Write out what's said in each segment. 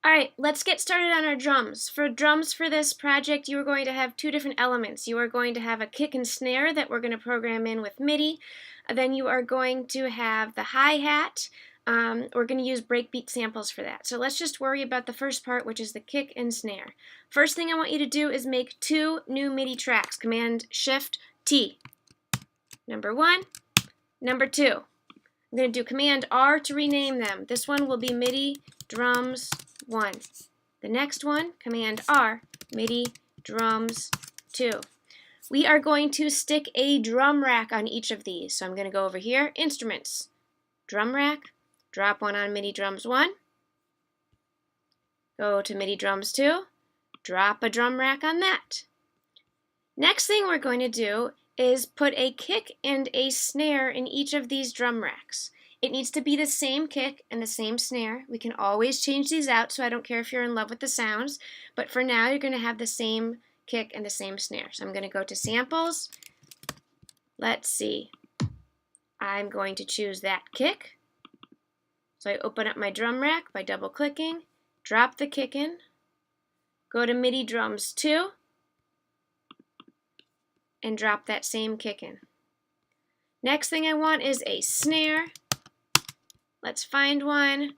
Alright, let's get started on our drums. For drums for this project, you are going to have two different elements. You are going to have a kick and snare that we're going to program in with MIDI. Then you are going to have the hi-hat. We're going to use breakbeat samples for that. So let's just worry about the first part, which is the kick and snare. First thing I want you to do is make two new MIDI tracks. Command-Shift-T. Number 1, number 2. I'm going to do Command-R to rename them. This one will be MIDI drums 1. The next one, Command-R, MIDI drums 2. We are going to stick a drum rack on each of these. So I'm going to go over here, Instruments, Drum Rack, drop one on MIDI drums 1, go to MIDI drums 2, drop a drum rack on that. Next thing we're going to do is put a kick and a snare in each of these drum racks. It needs to be the same kick and the same snare. We can always change these out, so I don't care if you're in love with the sounds, but for now you're going to have the same kick and the same snare. So I'm going to go to Samples. Let's see. I'm going to choose that kick. So I open up my drum rack by double-clicking, drop the kick in, go to MIDI drums 2, and drop that same kick in. Next thing I want is a snare. Let's find one.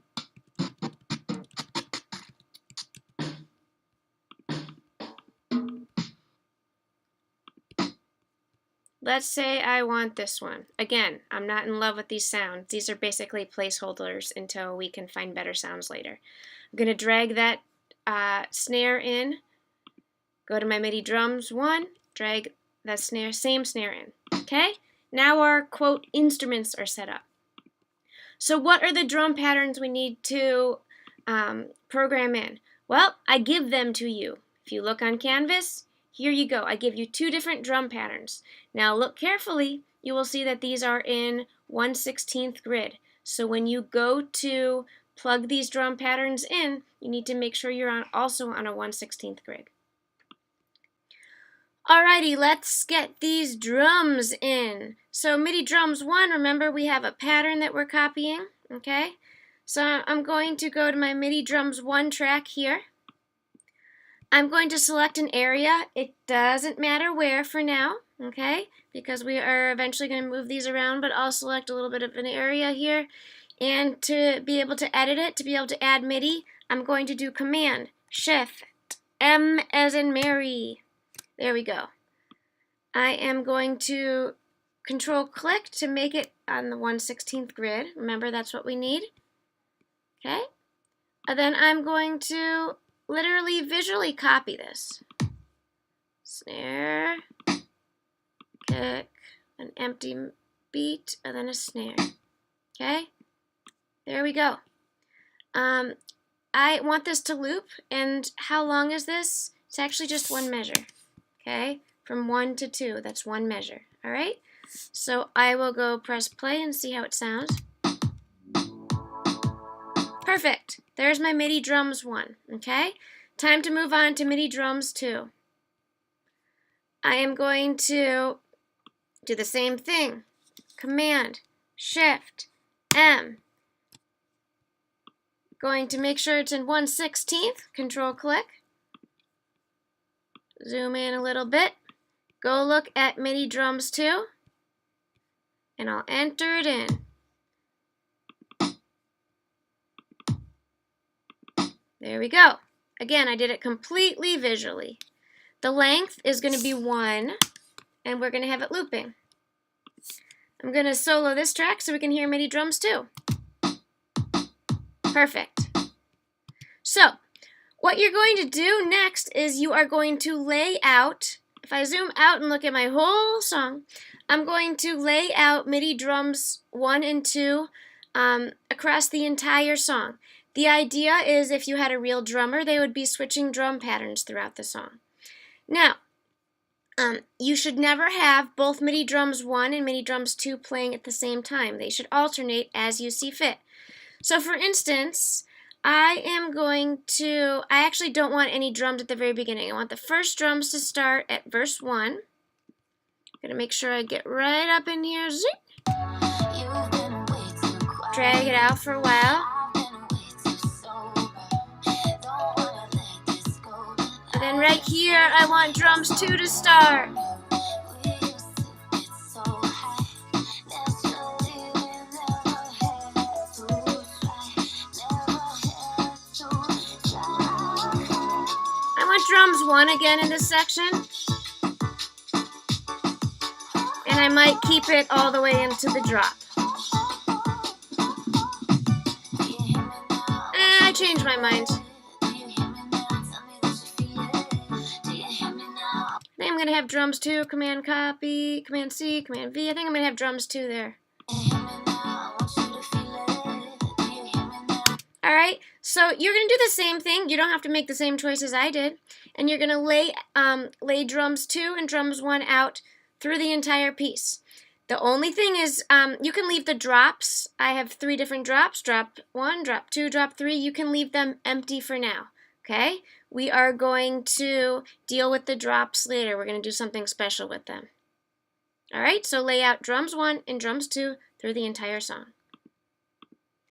Let's say I want this one. Again, I'm not in love with these sounds. These are basically placeholders until we can find better sounds later. I'm going to drag that snare in, go to my MIDI drums 1, drag that snare, same snare in. Okay? Now our, quote, instruments are set up. So what are the drum patterns we need to program in? Well, I give them to you. If you look on Canvas, here you go. I give you two different drum patterns. Now look carefully. You will see that these are in 1/16 grid. So when you go to plug these drum patterns in, you need to make sure you're also on a 1/16 grid. Alrighty, let's get these drums in. So MIDI drums 1, remember we have a pattern that we're copying, okay? So I'm going to go to my MIDI drums 1 track here. I'm going to select an area. It doesn't matter where for now, okay? Because we are eventually going to move these around, but I'll select a little bit of an area here. And to be able to edit it, to be able to add MIDI, I'm going to do Command-Shift-M as in Mary. There we go. I am going to Control-click to make it on the 1/16 grid. Remember, that's what we need. Okay? And then I'm going to literally visually copy this. Snare, kick, an empty beat, and then a snare. Okay? There we go. I want this to loop, and how long is this? It's actually just one measure. Okay? From 1 to 2, that's one measure. Alright? So I will go press play and see how it sounds. Perfect. There's my MIDI drums 1. Okay? Time to move on to MIDI drums 2. I am going to do the same thing. Command-Shift-M. Going to make sure it's in 1/16. Control-click. Zoom in a little bit. Go look at MIDI drums 2. And I'll enter it in. There we go. Again, I did it completely visually. The length is going to be 1, and we're going to have it looping. I'm going to solo this track so we can hear MIDI drums too. Perfect. So, what you're going to do next is you are going to lay out, if I zoom out and look at my whole song, I'm going to lay out MIDI drums 1 and 2 across the entire song. The idea is if you had a real drummer, they would be switching drum patterns throughout the song. Now, you should never have both MIDI drums 1 and MIDI drums 2 playing at the same time. They should alternate as you see fit. So for instance, I actually don't want any drums at the very beginning. I want the first drums to start at verse 1. I'm going to make sure I get right up in here. Zing. Drag it out for a while. And right here, I want drums 2 to start. I want drums 1 again in this section. And I might keep it all the way into the drop. I changed my mind. I think I'm going to have drums 2, Command copy, Command C, Command V. I think I'm going to have drums 2 there. Alright, so you're going to do the same thing. You don't have to make the same choices I did. And you're going to lay drums 2 and drums 1 out through the entire piece. The only thing is, you can leave the drops. I have 3 different drops, drop 1, drop 2, drop 3. You can leave them empty for now, okay? We are going to deal with the drops later. We're going to do something special with them. All right, so lay out drums 1 and drums 2 through the entire song.